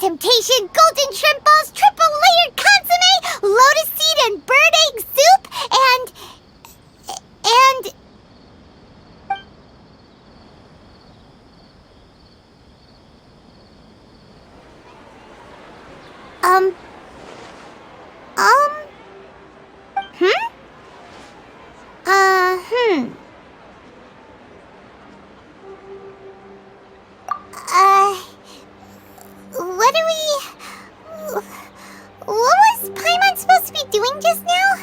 temptation, golden shrimp balls, triple layered consomme, lotus seed and bird egg soup, and... What was Paimon supposed to be doing just now?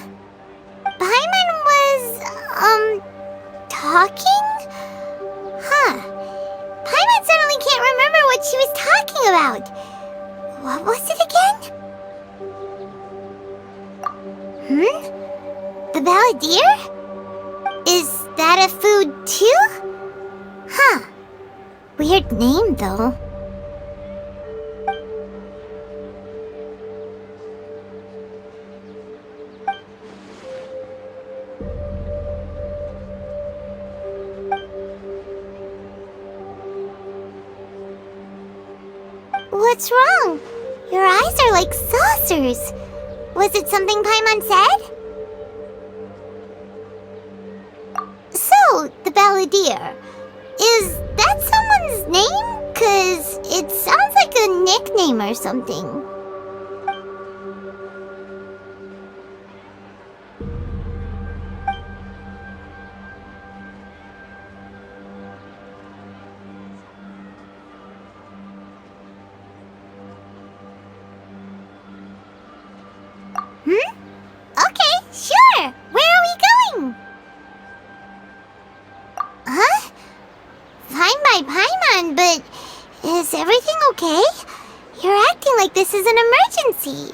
Paimon was, talking? Huh. Paimon suddenly can't remember what she was talking about. What was it again? The balladeer? Is that a food too? Huh. Weird name, though. What's wrong? Your eyes are like saucers. Was it something Paimon said? So, the balladeer. Is that someone's name? 'Cause it sounds like a nickname or something. Okay, sure. Where are we going? Huh? Fine by Paimon, but is everything okay? You're acting like this is an emergency.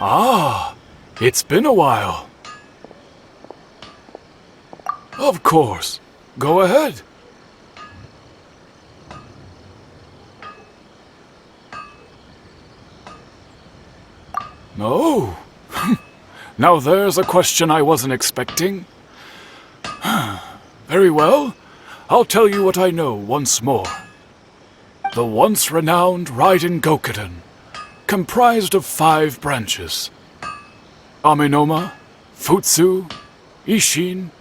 Ah, it's been a while. Of course. Go ahead. No. Now there's a question I wasn't expecting. Very well. I'll tell you what I know once more. The once renowned Raiden Gokuden, comprised of 5 branches: Amenoma, Futsu, Ishin,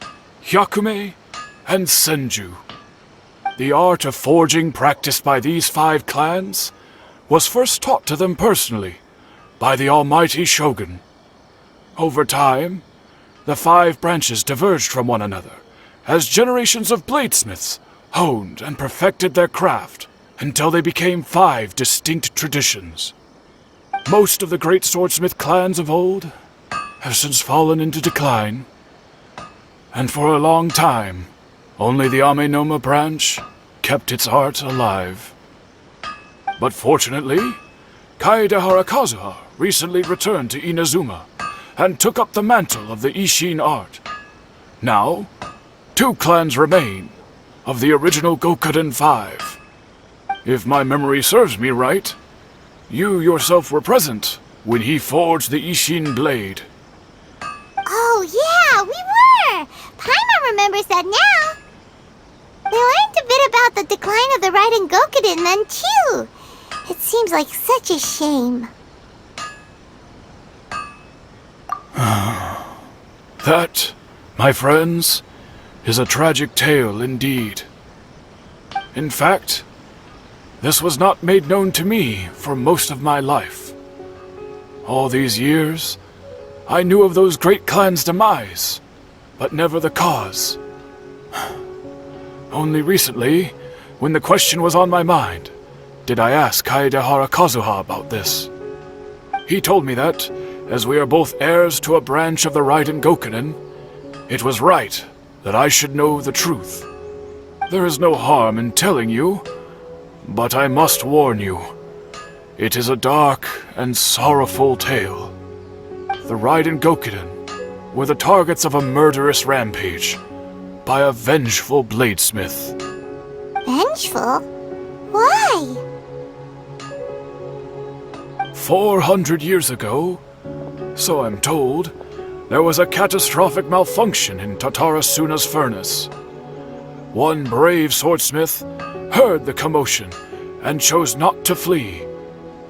Hyakume, and Senju. The art of forging practiced by these 5 clans was first taught to them personally by the almighty Shogun. Over time, the 5 branches diverged from one another as generations of bladesmiths honed and perfected their craft until they became 5 distinct traditions. Most of the great swordsmith clans of old have since fallen into decline, and for a long time, only the Amenoma branch kept its art alive. But fortunately, Kaede Harakazuha recently returned to Inadzume and took up the mantle of the Ishin art. Now, 2 clans remain of the original Gokuden 5. If my memory serves me right, you yourself were present when he forged the Ishin blade. Oh yeah, we were! Paimon remembers that now. We learned a bit about the decline of the Raiden Gokuden then too. It seems like such a shame. That, my friends, is a tragic tale indeed. In fact, this was not made known to me for most of my life. All these years, I knew of those great clans' demise, but never the cause. Only recently, when the question was on my mind, did I ask Kaedehara Kazuha about this. He told me that, as we are both heirs to a branch of the Raiden Gokuden, it was right that I should know the truth. There is no harm in telling you, but I must warn you. It is a dark and sorrowful tale. The Raiden Gokuden were the targets of a murderous rampage by a vengeful bladesmith. Vengeful? Why? 400 years ago, so I'm told, there was a catastrophic malfunction in Tatarasuna's furnace. One brave swordsmith heard the commotion and chose not to flee,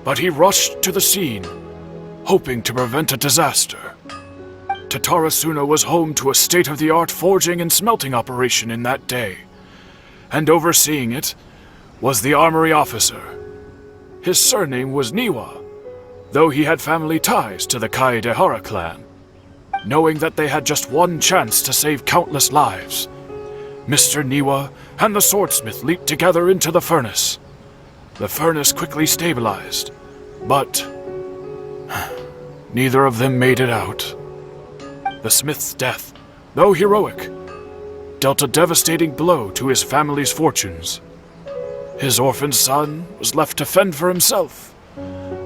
but he rushed to the scene, hoping to prevent a disaster. Tatarasuna was home to a state-of-the-art forging and smelting operation in that day, and overseeing it was the armory officer. His surname was Niwa, though he had family ties to the Kaedehara clan. Knowing that they had just one chance to save countless lives, Mr. Niwa and the swordsmith leaped together into the furnace. The furnace quickly stabilized, but neither of them made it out. The smith's death, though heroic, dealt a devastating blow to his family's fortunes. His orphaned son was left to fend for himself,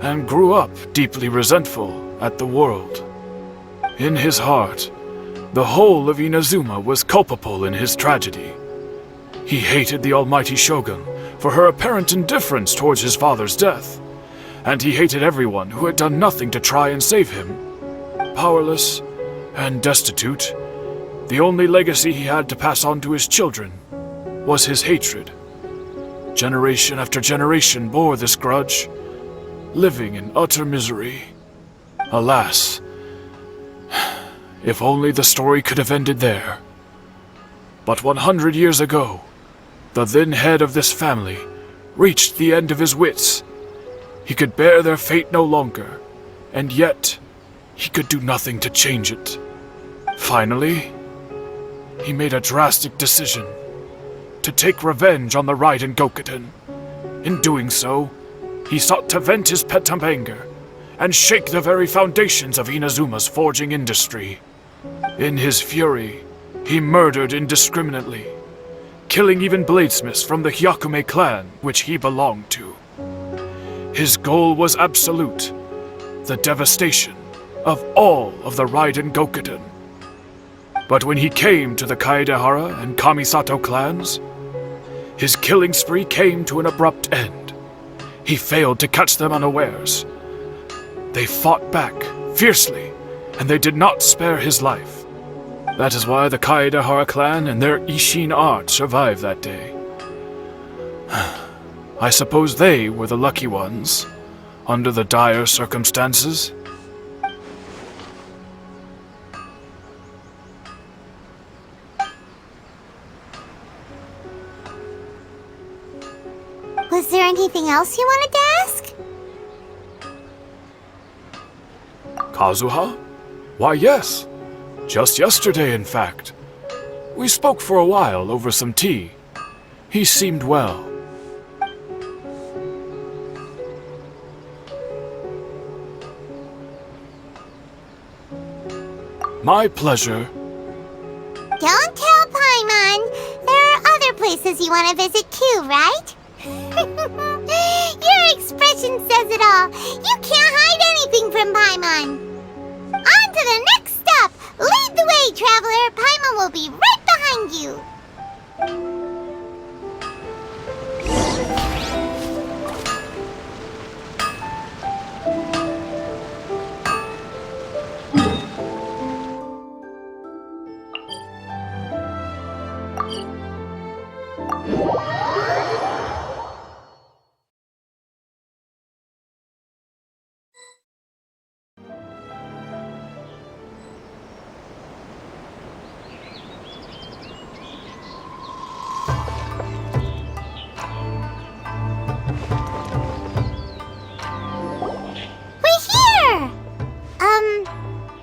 and grew up deeply resentful at the world. In his heart, the whole of Inadzume was culpable in his tragedy. He hated the almighty shogun for her apparent indifference towards his father's death, and he hated everyone who had done nothing to try and save him. Powerless and destitute, the only legacy he had to pass on to his children was his hatred. Generation after generation bore this grudge, living in utter misery. Alas, if only the story could have ended there. But 100 years ago, the then head of this family reached the end of his wits. He could bear their fate no longer, and yet he could do nothing to change it. Finally, he made a drastic decision to take revenge on the Raiden Gokuden. In doing so, he sought to vent his pent-up anger and shake the very foundations of Inazuma's forging industry. In his fury, he murdered indiscriminately, killing even bladesmiths from the Hyakume clan which he belonged to. His goal was absolute, the devastation of all of the Raiden Gokuden. But when he came to the Kaedehara and Kamisato clans, his killing spree came to an abrupt end. He failed to catch them unawares. They fought back fiercely, and they did not spare his life. That is why the Kaedehara clan and their Ishin art survived that day. I suppose they were the lucky ones, under the dire circumstances. Was there anything else you wanted to ask? Kazuha? Why, yes. Just yesterday, in fact. We spoke for a while over some tea. He seemed well. My pleasure. Don't tell Paimon. There are other places you want to visit too, right? Your expression says it all. You can't hide anything from Paimon. On to the will be right behind you.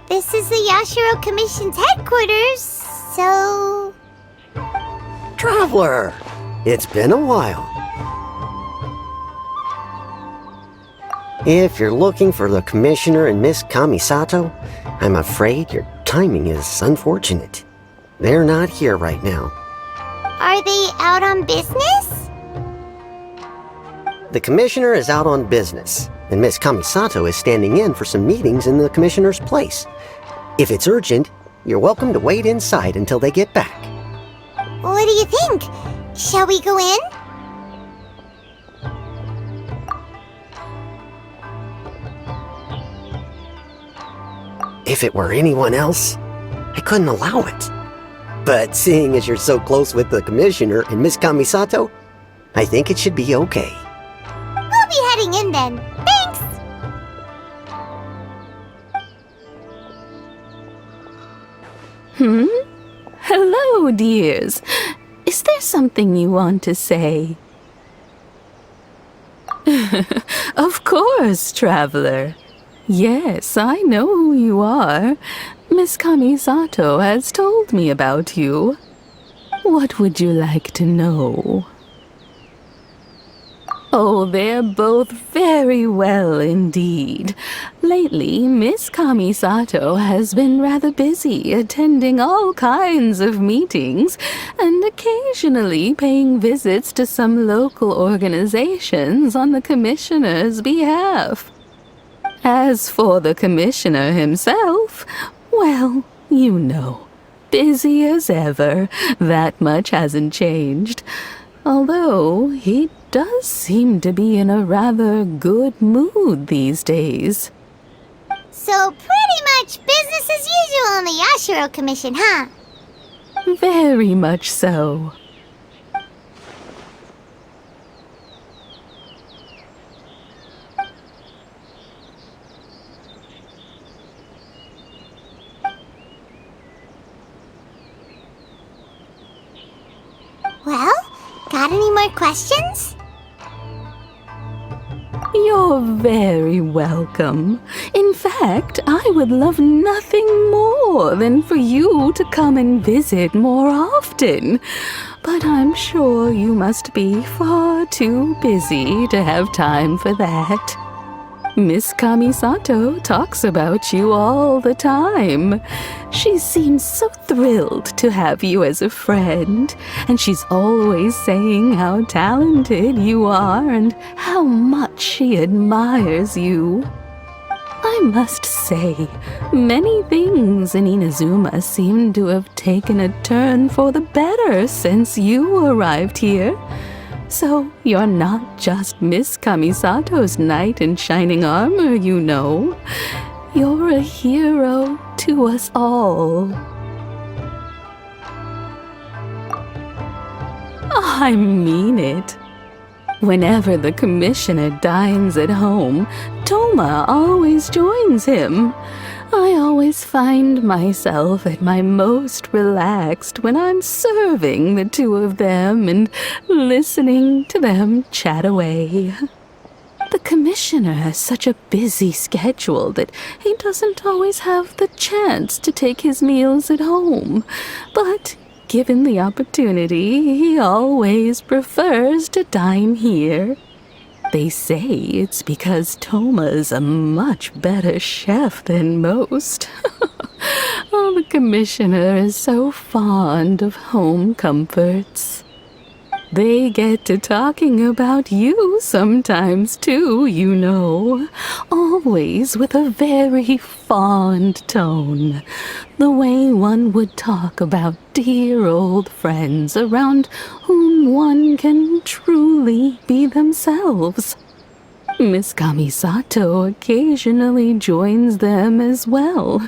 This is the Yashiro Commission's headquarters, so... Traveler! It's been a while. If you're looking for the Commissioner and Miss Kamisato, I'm afraid your timing is unfortunate. They're not here right now. Are they out on business? The Commissioner is out on business, and Miss Kamisato is standing in for some meetings in the Commissioner's place. If it's urgent, you're welcome to wait inside until they get back. What do you think? Shall we go in? If it were anyone else, I couldn't allow it. But seeing as you're so close with the Commissioner and Miss Kamisato, I think it should be okay. We'll be heading in then. Thanks! Hello, dears. Is there something you want to say? Of course, traveler. Yes, I know who you are. Miss Kamisato has told me about you. What would you like to know? Oh, they're both very well indeed. Lately, Miss Kamisato has been rather busy attending all kinds of meetings and occasionally paying visits to some local organizations on the Commissioner's behalf. As for the Commissioner himself, well, you know, busy as ever. That much hasn't changed. Although he does seem to be in a rather good mood these days. So pretty much business as usual in the Yashiro Commission, huh? Very much so. Well, got any more questions? You're very welcome. In fact, I would love nothing more than for you to come and visit more often. But I'm sure you must be far too busy to have time for that. Miss Kamisato talks about you all the time. She seems so thrilled to have you as a friend, and she's always saying how talented you are and how much she admires you. I must say, many things in Inadzume seem to have taken a turn for the better since you arrived here. So you're not just Miss Kamisato's knight in shining armor, you know. You're a hero to us all. I mean it. Whenever the Commissioner dines at home, Toma always joins him. I always find myself at my most relaxed when I'm serving the two of them and listening to them chat away. The Commissioner has such a busy schedule that he doesn't always have the chance to take his meals at home, but given the opportunity, he always prefers to dine here. They say it's because Toma's a much better chef than most. Oh, the Commissioner is so fond of home comforts. They get to talking about you sometimes too, you know. Always with a very fond tone. The way one would talk about dear old friends around whom one can truly be themselves. Miss Kamisato occasionally joins them as well.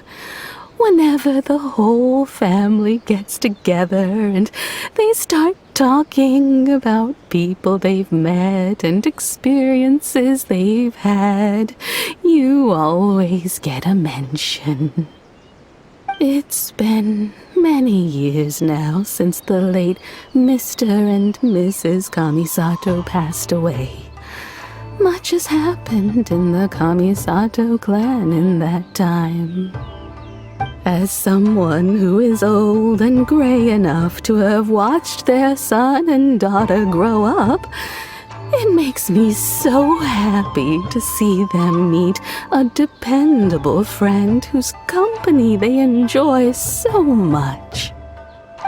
Whenever the whole family gets together and they start talking about people they've met and experiences they've had, you always get a mention. It's been many years now since the late Mr. and Mrs. Kamisato passed away. Much has happened in the Kamisato clan in that time. As someone who is old and gray enough to have watched their son and daughter grow up, it makes me so happy to see them meet a dependable friend whose company they enjoy so much.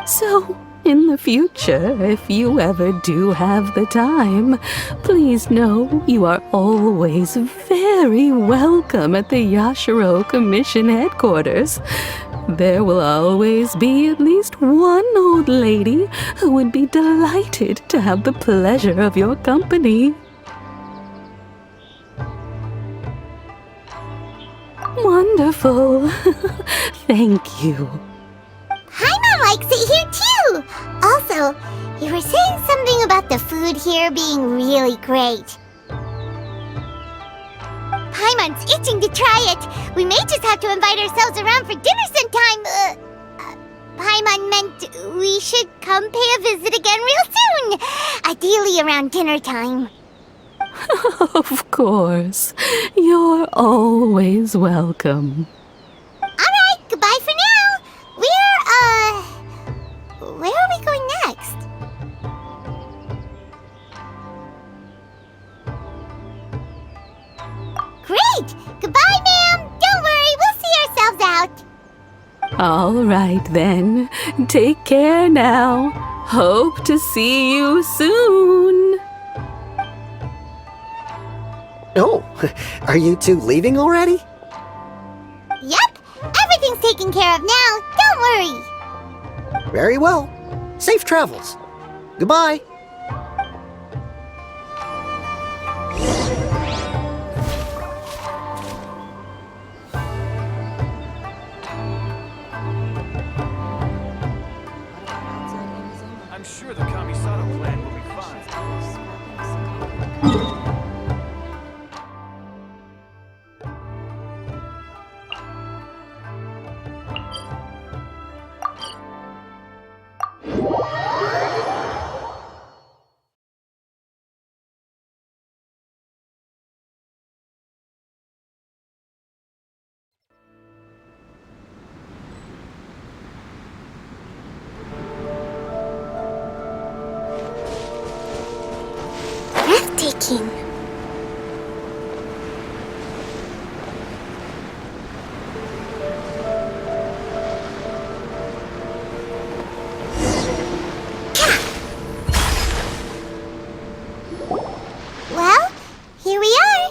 So, in the future, if you ever do have the time, please know you are always very welcome at the Yashiro Commission headquarters. There will always be at least one old lady who would be delighted to have the pleasure of your company. Wonderful. Thank you. Paimon likes it here too! Also, you were saying something about the food here being really great. Paimon's itching to try it. We may just have to invite ourselves around for dinner sometime. Paimon meant we should come pay a visit again real soon. Ideally around dinner time. Of course. You're always welcome. Alright, goodbye for now. Where are we going next? Great! Goodbye, ma'am! Don't worry, we'll see ourselves out. All right, then. Take care now. Hope to see you soon. Oh, are you two leaving already? Yep, everything's taken care of now. Don't worry. Very well. Safe travels. Goodbye. I'm sure the Kamisato clan will be fine. Breathtaking. Well, here we are.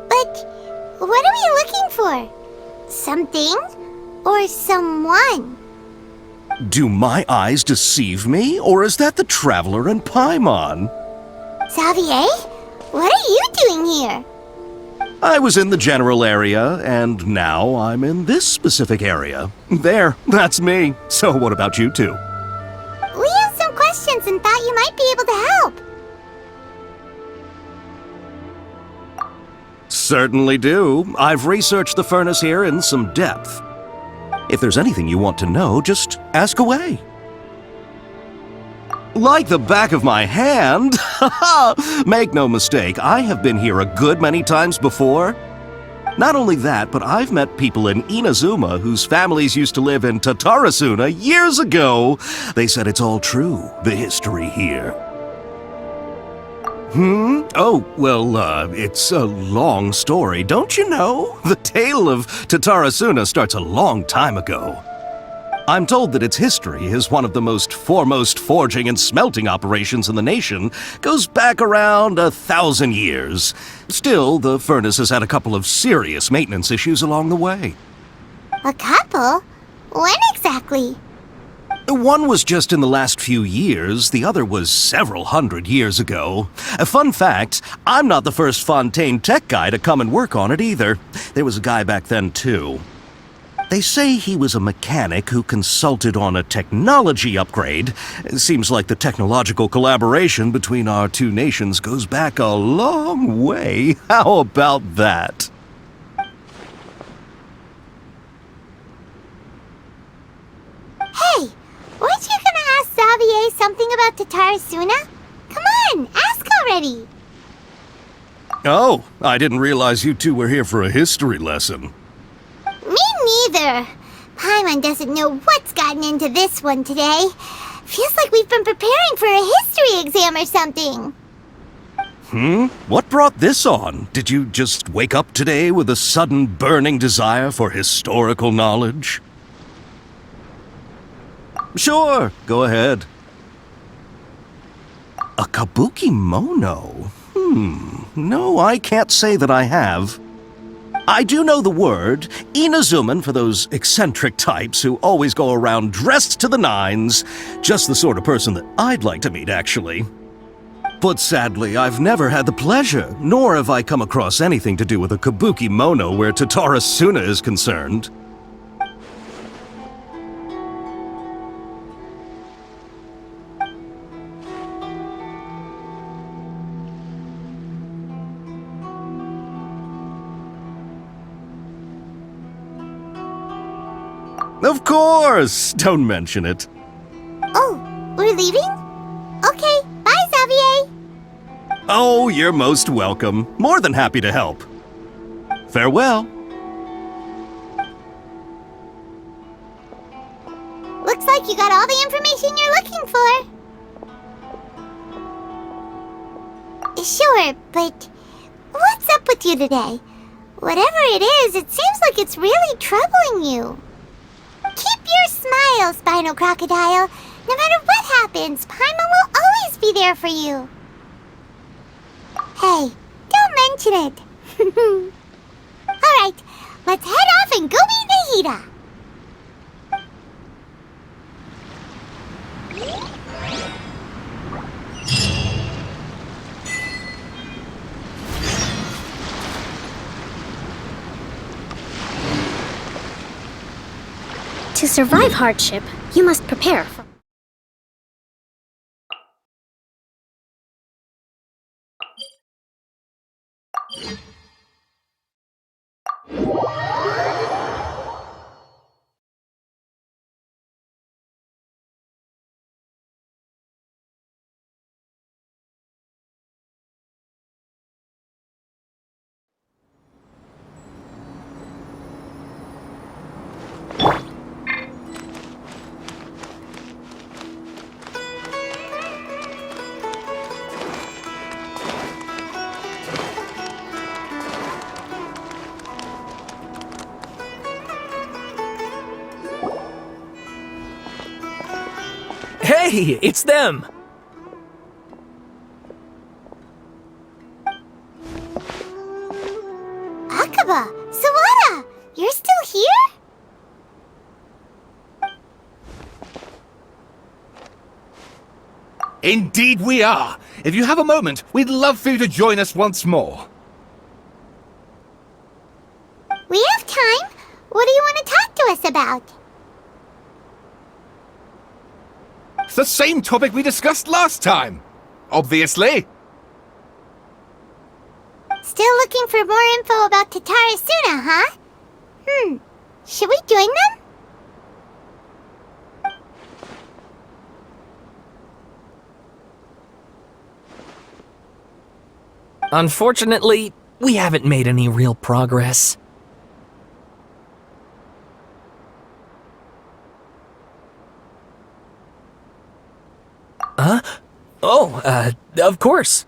But what are we looking for? Something or someone? Do my eyes deceive me, or is that the traveler in Paimon? Xavier, what are you doing here? I was in the general area, and now I'm in this specific area. There, that's me. So what about you two? We have some questions and thought you might be able to help. Certainly do. I've researched the furnace here in some depth. If there's anything you want to know, just ask away. Like the back of my hand? Make no mistake, I have been here a good many times before. Not only that, but I've met people in Inadzume whose families used to live in Tatarasuna years ago. They said it's all true, the history here. Oh, well, it's a long story, don't you know? The tale of Tatarasuna starts a long time ago. I'm told that its history as one of the most foremost forging and smelting operations in the nation goes back around 1,000 years. Still, the furnace has had a couple of serious maintenance issues along the way. A couple? When exactly? One was just in the last few years, the other was several hundred years ago. A fun fact, I'm not the first Fontaine tech guy to come and work on it either. There was a guy back then too. They say he was a mechanic who consulted on a technology upgrade. It seems like the technological collaboration between our two nations goes back a long way. How about that? Hey, weren't you gonna ask Xavier something about Tatarasuna? Come on, ask already! Oh, I didn't realize you two were here for a history lesson. Me neither. Paimon doesn't know what's gotten into this one today. Feels like we've been preparing for a history exam or something. What brought this on? Did you just wake up today with a sudden burning desire for historical knowledge? Sure, go ahead. A kabuki mono? No, I can't say that I have. I do know the word, Inadzume for those eccentric types who always go around dressed to the nines. Just the sort of person that I'd like to meet, actually. But sadly, I've never had the pleasure, nor have I come across anything to do with a kabuki mono where Tatarasuna is concerned. Of course! Don't mention it. Oh, we're leaving? Okay, bye, Xavier! Oh, you're most welcome. More than happy to help. Farewell. Looks like you got all the information you're looking for. Sure, but what's up with you today? Whatever it is, it seems like it's really troubling you. Keep your smile, Spinal Crocodile. No matter what happens, Paimon will always be there for you. Hey, don't mention it. Alright, let's head off and go meet Nahida. To survive hardship, you must prepare for... Hey, it's them! Akaba, Sawada, you're still here? Indeed we are! If you have a moment, we'd love for you to join us once more. We have time. What do you want to talk to us about? It's the same topic we discussed last time. Obviously. Still looking for more info about Tatarasuna, huh? Should we join them? Unfortunately, we haven't made any real progress. Huh? Oh, of course.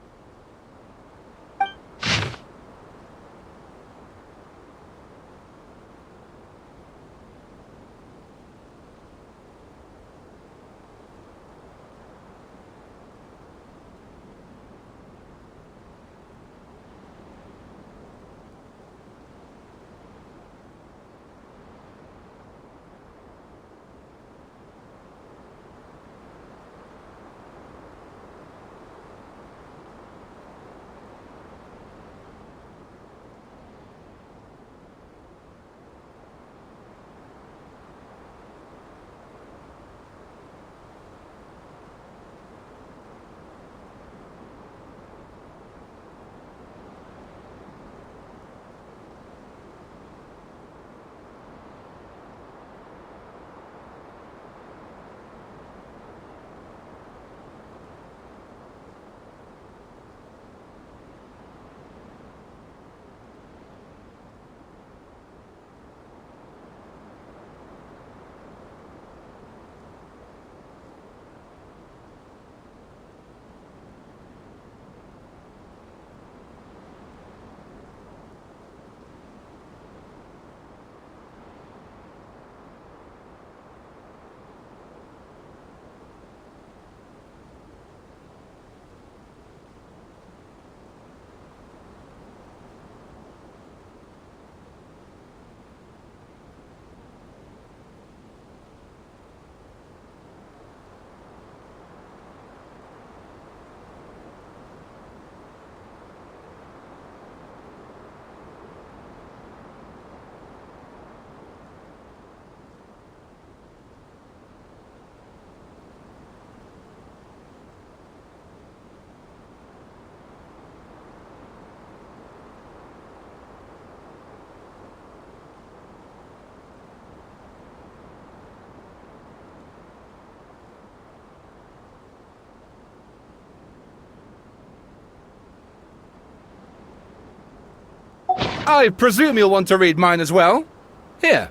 I presume you'll want to read mine as well. Here.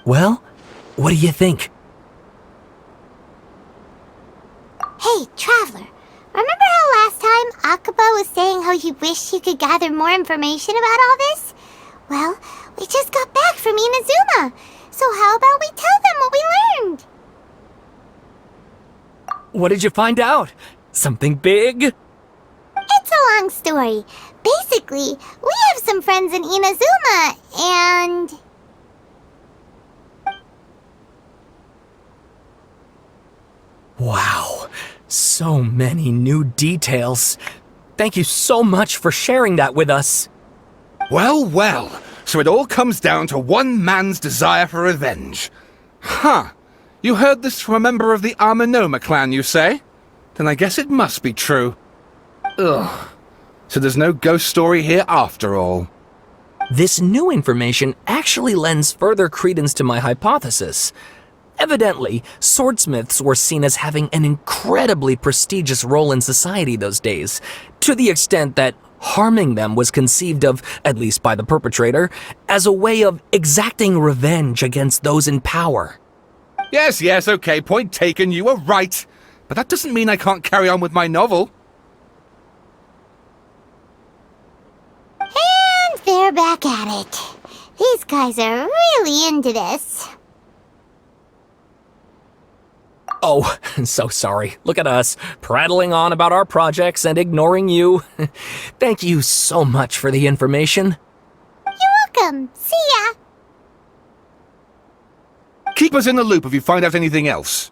Well, what do you think? Hey, Traveler. Remember how last time Akaba was saying how he wished he could gather more information about all this? Well, we just got back from Inazuma. So how about we tell them what we learned? What did you find out? Something big? It's a long story. Basically, we have some friends in Inazuma, and... Wow, so many new details. Thank you so much for sharing that with us. Well, well. So it all comes down to one man's desire for revenge. Huh. You heard this from a member of the Amanoma clan, you say? Then I guess it must be true. Ugh. So there's no ghost story here after all. This new information actually lends further credence to my hypothesis. Evidently, swordsmiths were seen as having an incredibly prestigious role in society those days, to the extent that harming them was conceived of, at least by the perpetrator, as a way of exacting revenge against those in power. Yes, okay, point taken, you were right. But that doesn't mean I can't carry on with my novel. And they're back at it. These guys are really into this. Oh, so sorry. Look at us, prattling on about our projects and ignoring you. Thank you so much for the information. You're welcome. See ya. Keep us in the loop if you find out anything else.